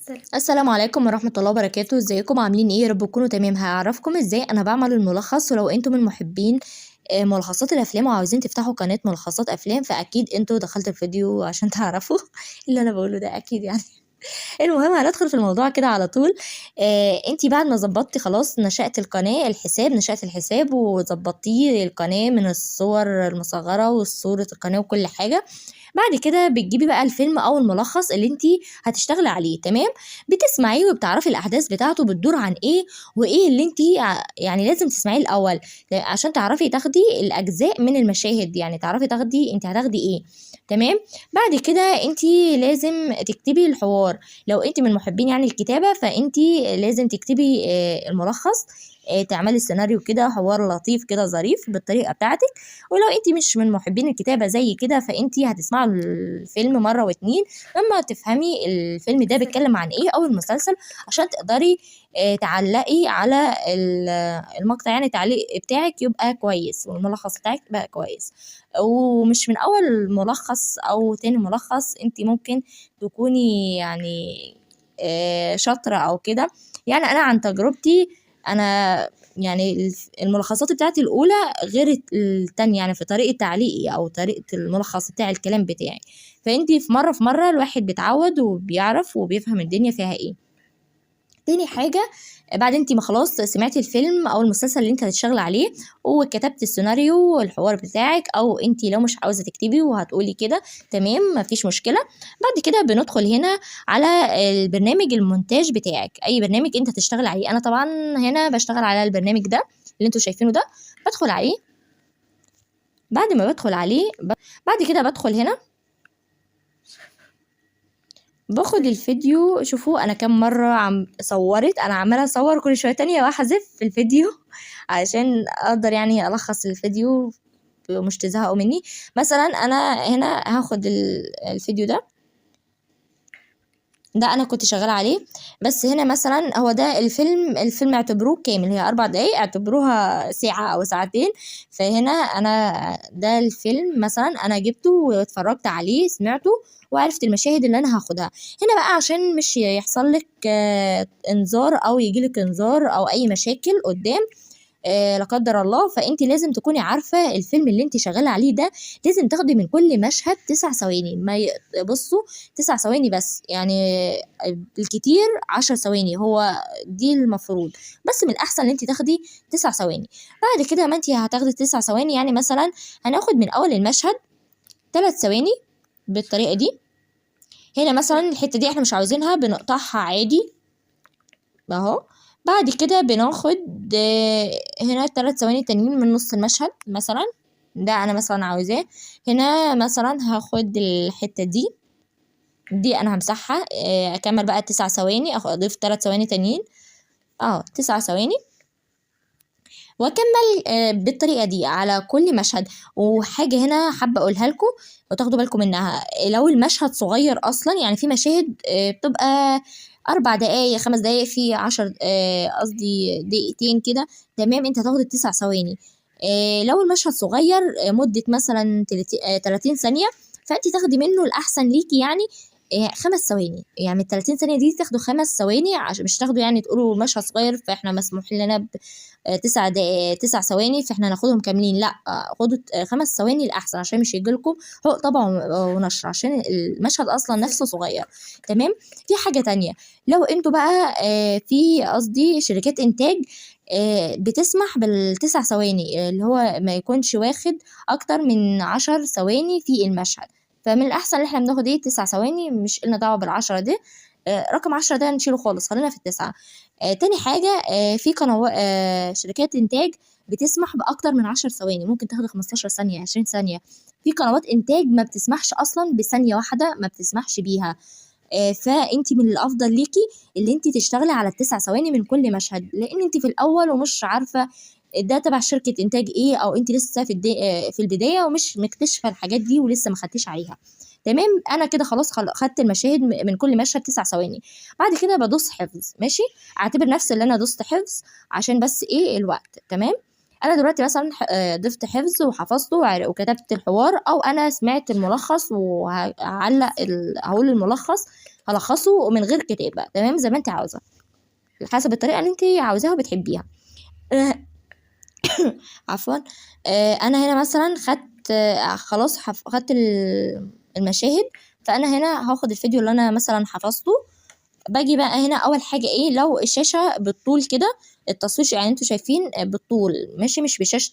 السلام عليكم ورحمة الله وبركاته. ازيكم عاملين ايه؟ يا رب تكونوا تمام. هعرفكم ازاي انا بعمل الملخص، ولو انتم من محبين ملخصات الافلام وعاوزين تفتحوا قناة ملخصات افلام، فاكيد انتوا دخلتوا الفيديو عشان تعرفوا اللي انا بقوله ده اكيد يعني. المهم هندخل في الموضوع كده على طول. انتي بعد ما ظبطتي خلاص نشأت القناة، نشأت الحساب وظبطتيه القناة من الصور المصغرة وصورة القناة وكل حاجة. بعد كده بتجيبي بقى الفيلم او الملخص اللي انتي هتشتغلي عليه، تمام. بتسمعيه وبتعرفي الاحداث بتاعته بتدور عن ايه، وايه اللي انتي يعني لازم تسمعيه الاول عشان تعرفي تاخدي الاجزاء من المشاهد، يعني تعرفي تاخدي انتي هتاخدي ايه، تمام. بعد كده انتي لازم تكتبي الحوار. لو انت من محبين يعني الكتابة، فانت لازم تكتبي الملخص، تعملي السيناريو كده حوار لطيف كده ظريف بالطريقة بتاعتك. ولو انت مش من محبين الكتابة زي كده، فانت هتسمعوا الفيلم مرة واتنين لما تفهمي الفيلم ده بيتكلم عن ايه او المسلسل، عشان تقدري تعلقي على المقطع، يعني التعليق بتاعك يبقى كويس والملخص بتاعك يبقى كويس. ومش من اول ملخص او تاني ملخص انت ممكن تكوني يعني شاطرة أو كده. يعني أنا عن تجربتي، أنا يعني الملخصات بتاعتي الأولى غير التانية، يعني في طريقة تعليقي أو طريقة الملخص بتاع الكلام بتاعي. فأنتي في مرة الواحد بيتعود وبيعرف وبيفهم الدنيا فيها إيه. تاني حاجة، بعد انتي ما خلاص سمعتي الفيلم او المسلسل اللي انت هتشتغل عليه وكتبت السيناريو والحوار بتاعك، او انتي لو مش عاوزة تكتبي وهتقولي كده، تمام، مفيش مشكلة. بعد كده بندخل هنا على البرنامج المونتاج بتاعك، اي برنامج انت هتشتغل عليه. انا طبعا هنا بشتغل على البرنامج ده اللي انتوا شايفينه ده. بدخل عليه. بعد ما بدخل عليه بعد كده بدخل هنا باخد الفيديو. شوفوا انا كم مرة صورت، انا عمالة اصور كل شوية تانية واحذف في الفيديو عشان اقدر يعني الخص الفيديو ومش تزهقوا مني. مثلا انا هنا هاخد الفيديو ده انا كنت شغالة عليه. بس هنا مثلا هو ده الفيلم اعتبروه كامل، هي 4 دقايق اعتبروها ساعة او ساعتين. فهنا انا ده الفيلم مثلا انا جبته واتفرجت عليه، سمعته وعرفت المشاهد اللي انا هاخدها. هنا بقى عشان مش يحصل لك انذار او يجيلك انذار او اي مشاكل قدام لا قدر الله، فانت لازم تكوني عارفه الفيلم اللي انت شغاله عليه ده لازم تاخدي من كل مشهد 9 ثواني. ما بصوا 9 ثواني بس، يعني الكتير 10 ثواني هو دي المفروض، بس من الاحسن ان انت تاخدي 9 ثواني. بعد كده ما انت هتاخدي 9 ثواني، يعني مثلا هناخد من اول المشهد 3 ثواني بالطريقه دي. هنا مثلا الحته دي احنا مش عاوزينها، بنقطعها عادي اهو. بعد كده بناخد هنا 3 ثواني تانيين من نص المشهد مثلا، ده انا مثلا عاوزاه. هنا مثلا هاخد الحتة دي انا همسحها، اكمل بقى 9 ثواني، اضيف 3 ثواني تانيين 9 ثواني، واكمل بالطريقه دي على كل مشهد. وحاجه هنا حابه اقولها لكم وتاخدوا بالكم منها، لو المشهد صغير اصلا، يعني في مشاهد بتبقى 4 دقايق 5 دقايق، في 10 قصدي دقيقتين كده، تمام، انت هتاخد ال9 ثواني. لو المشهد صغير مدة مثلا 30 ثانية، فانت تاخدي منه الأحسن ليكي، يعني 5 ثواني، يعني من 30 ثانية دي تاخدوا 5 ثواني، عشان مش تاخدوا يعني تقولوا مشهد صغير فاحنا مسموح لنا 9 ثواني فاحنا ناخدهم كاملين. لا، خدوا 5 ثواني الأحسن عشان مش يجيلكم حق طبعا ونشر، عشان المشهد أصلا نفسه صغير، تمام. في حاجة تانية، لو انتوا بقى في قصدي شركات إنتاج بتسمح بال9 ثواني، اللي هو ما يكونش واخد أكتر من 10 ثواني في المشهد، فمن الأحسن إن احنا بناخد 9 ثواني، مش لنا دعوة بالعشرة دي. رقم 10 ده نشيله خالص، خلينا في ال9. تاني حاجة، في قنوات شركات إنتاج بتسمح بأكتر من 10 ثواني، ممكن تاخد 15 ثانية 20 ثانية. في قنوات إنتاج ما بتسمحش أصلا بثانية واحدة، ما بتسمحش بيها. فانت من الافضل ليكي اللي انت تشتغلي على ال9 ثواني من كل مشهد، لان انت في الاول ومش عارفه ده تبع شركه انتاج ايه، او انت لسه في البدايه ومش مكتشفه الحاجات دي ولسه ما خدتيش عليها، تمام. انا كده خلاص خدت المشاهد من كل مشهد 9 ثواني. بعد كده بدوس حفظ، ماشي، اعتبر نفسي اللي انا دوست حفظ عشان بس ايه الوقت، تمام. انا دلوقتي مثلا ضفت حفظ وحفظته وكتبت الحوار، او انا سمعت الملخص وهعلق هقول الملخص هلخصه من غير كتابة، تمام، زي ما انت عاوزة، حسب الطريقة اللي انت عاوزاها وبتحبيها. عفوا. انا هنا مثلا خدت خلاص خدت المشاهد، فانا هنا هاخد الفيديو اللي انا مثلا حفظته. باجي بقى هنا اول حاجه ايه، لو الشاشه بالطول كده التصوير، يعني انتوا شايفين بالطول ماشي، مش بشاشه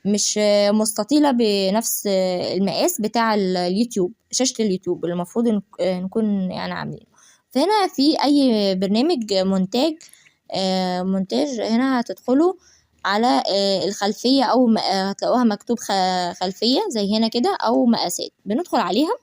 مش مستطيله بنفس المقاس بتاع اليوتيوب، شاشه اليوتيوب اللي المفروض نكون يعني عاملينه. فهنا في اي برنامج مونتاج هنا هتدخلوا على الخلفيه، او هتلاقوها مكتوب خلفيه زي هنا كده، او مقاسات، بندخل عليها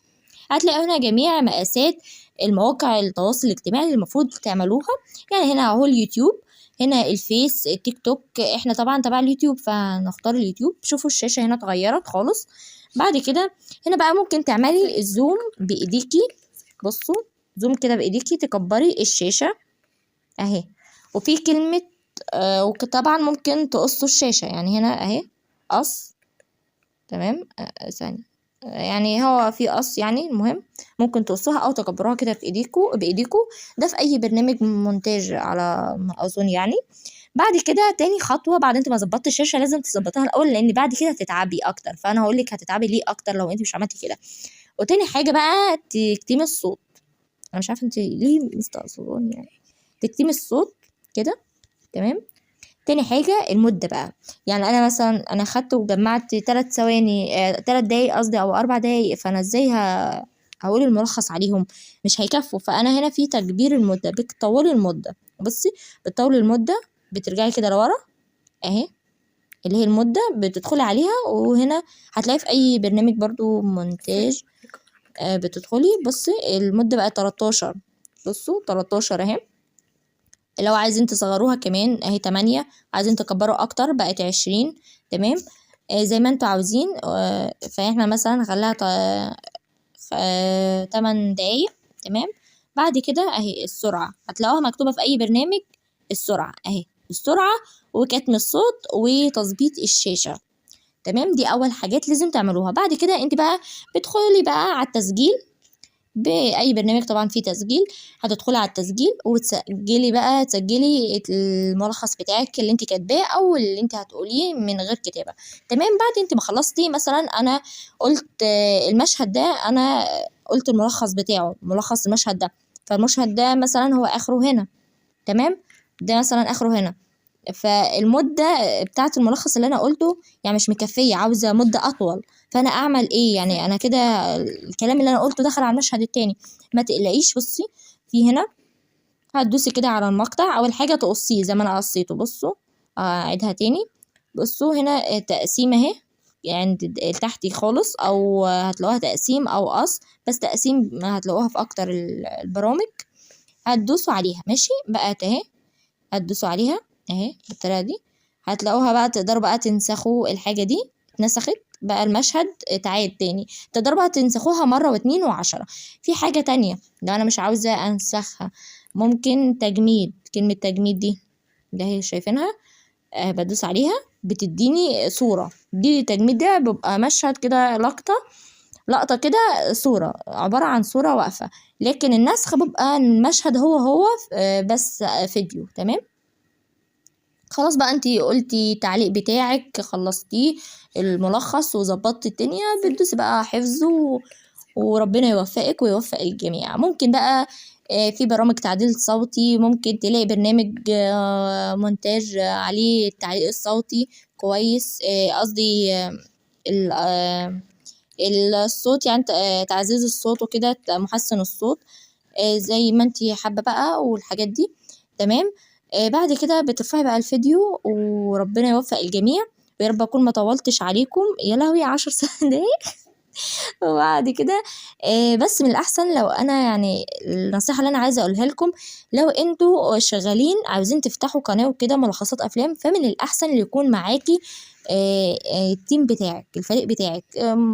هتلاقوا هنا جميع مقاسات المواقع التواصل الاجتماعي اللي المفروض تعملوها. يعني هنا اهو اليوتيوب، هنا الفيس، التيك توك، احنا طبعا تبع اليوتيوب فنختار اليوتيوب. شوفوا الشاشة هنا اتغيرت خالص. بعد كده هنا بقى ممكن تعملي الزوم بايديكي، بصوا زوم كده بايديكي، تكبري الشاشة اهي. وفي كلمة وطبعا ممكن تقصوا الشاشة، يعني هنا اهي قص، تمام. ثانية، يعني هو في قص، يعني المهم ممكن تقصوها او تكبروها كده في بايديكوا. ده في اي برنامج مونتاج على ما اظن يعني. بعد كده تاني خطوه، بعد انت ما ظبطت الشاشه لازم تظبطها الاول، لان بعد كده هتتعبي اكتر، فانا هقول لك هتتعبي ليه اكتر لو انت مش عملتي كده. وتاني حاجه بقى تكتمي الصوت. انا مش عارفه انت ليه مستقصدوني يعني. تكتمي الصوت كده، تمام. تاني حاجة المدة بقى، يعني أنا مثلا أنا خدت وجمعت 3 ثواني 3 دقايق قصدي أو 4 دقايق، فأنا إزاي هقول الملخص عليهم؟ مش هيكفوا. فأنا هنا في تكبير المدة، بتطولي المدة. بصي بتطولي المدة، بترجعي كده لورا أهي، اللي هي المدة بتدخلي عليها. وهنا هتلاقي في أي برنامج برضو مونتاج بتدخلي. بصي المدة بقى 13، بصوا 13 أهي. لو عايزين تصغروها كمان اهي 8، عايزين تكبروا اكتر بقت 20، تمام. زي ما انتوا عاوزين. فاحنا مثلا نخليها 8 دقايق، تمام. بعد كده اهي السرعة هتلاقوها مكتوبة في اي برنامج، السرعة اهي، السرعة وكتم الصوت وتظبيط الشاشة، تمام. دي اول حاجات لازم تعملوها. بعد كده انت بقى بتدخلي بقى على التسجيل بأي برنامج طبعا فيه تسجيل. هتدخلي على التسجيل وتسجلي بقى، تسجلي الملخص بتاعك اللي انت كاتباه او اللي انت هتقوليه من غير كتابة، تمام. بعد انت ما خلصتي، مثلا انا قلت المشهد ده، انا قلت الملخص بتاعه، ملخص المشهد ده، فالمشهد ده مثلا هو اخره هنا، تمام. ده مثلا اخره هنا، فالمدة بتاعة الملخص اللي أنا قلته يعني مش مكفية، عاوزة مدة أطول. فأنا أعمل إيه يعني؟ أنا كده الكلام اللي أنا قلته دخل على المشهد التاني. ما تقلقيش، بصي في هنا هتدوسي كده على المقطع، أول حاجة تقصيه زي ما أنا قصيته. بصوا أعيدها تاني، بصوا هنا تقسيم أهي، يعني تحتي خالص، أو هتلاقوها تقسيم أو قص، بس تقسيم هتلاقوها في أكتر البرامج. هتدوسوا عليها ماشي بقى أهي، هتدوسوا عليها اهي بالطريقه دي. هتلاقوها بقى تقدروا بقى تنسخوا الحاجه دي، اتنسخت بقى المشهد اتعاد تاني. تقدروا بقى تنسخوها مره واتنين وعشرة. في حاجه تانية لو انا مش عاوزه انسخها، ممكن تجميد، كلمه تجميد دي ده هي شايفينها بدوس عليها بتديني صوره. دي تجميد، ده بيبقى مشهد كده، لقطه كده، صوره عباره عن صوره واقفه. لكن النسخ بيبقى المشهد هو بس فيديو، تمام. خلاص بقى انتي قلتي التعليق بتاعك، خلصتيه الملخص وظبطتي الدنيا، بتدوسي بقى حفظ وربنا يوفقك ويوفق الجميع. ممكن بقى في برامج تعديل صوتي، ممكن تلاقي برنامج مونتاج عليه التعليق الصوتي كويس، قصدي الصوت، يعني تعزيز الصوت وكده، محسن الصوت زي ما انتي حابة بقى والحاجات دي، تمام. بعد كده بترفعي بقى الفيديو وربنا يوفق الجميع. ويا رب اكون ما طولتش عليكم، يا لهوي 10 دقايق. وبعد كده بس من الأحسن، لو أنا يعني النصيحة اللي أنا عايزة أقولها لكم، لو انتوا شغالين عاوزين تفتحوا قناة وكده ملخصات أفلام، فمن الأحسن اللي يكون معاكي التيم بتاعك، الفريق بتاعك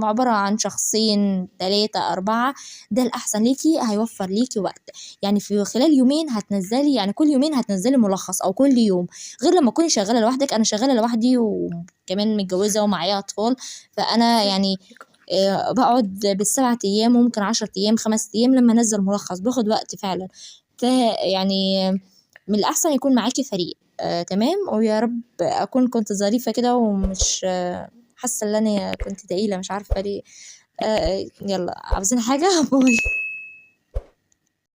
عبارة عن شخصين 3 4. ده الأحسن ليكي، هيوفر ليكي وقت. يعني في خلال يومين هتنزلي، يعني كل يومين هتنزلي ملخص أو كل يوم، غير لما تكوني شغالة لوحدك. أنا شغالة لوحدي وكمان متجوزة ومعايا أطفال، فأنا يعني باقعد بال7 أيام وممكن 10 أيام 5 أيام لمّا أنزّل ملخص، باخد وقت فعلًا. يعني من الأحسن يكون معاكِ فريق تمام، ويا رب أكون كنت ظريفة كده ومش حاسة إن أنا كنت تقيلة مش عارفة ليه. يالّا عاوزين حاجة؟ باي.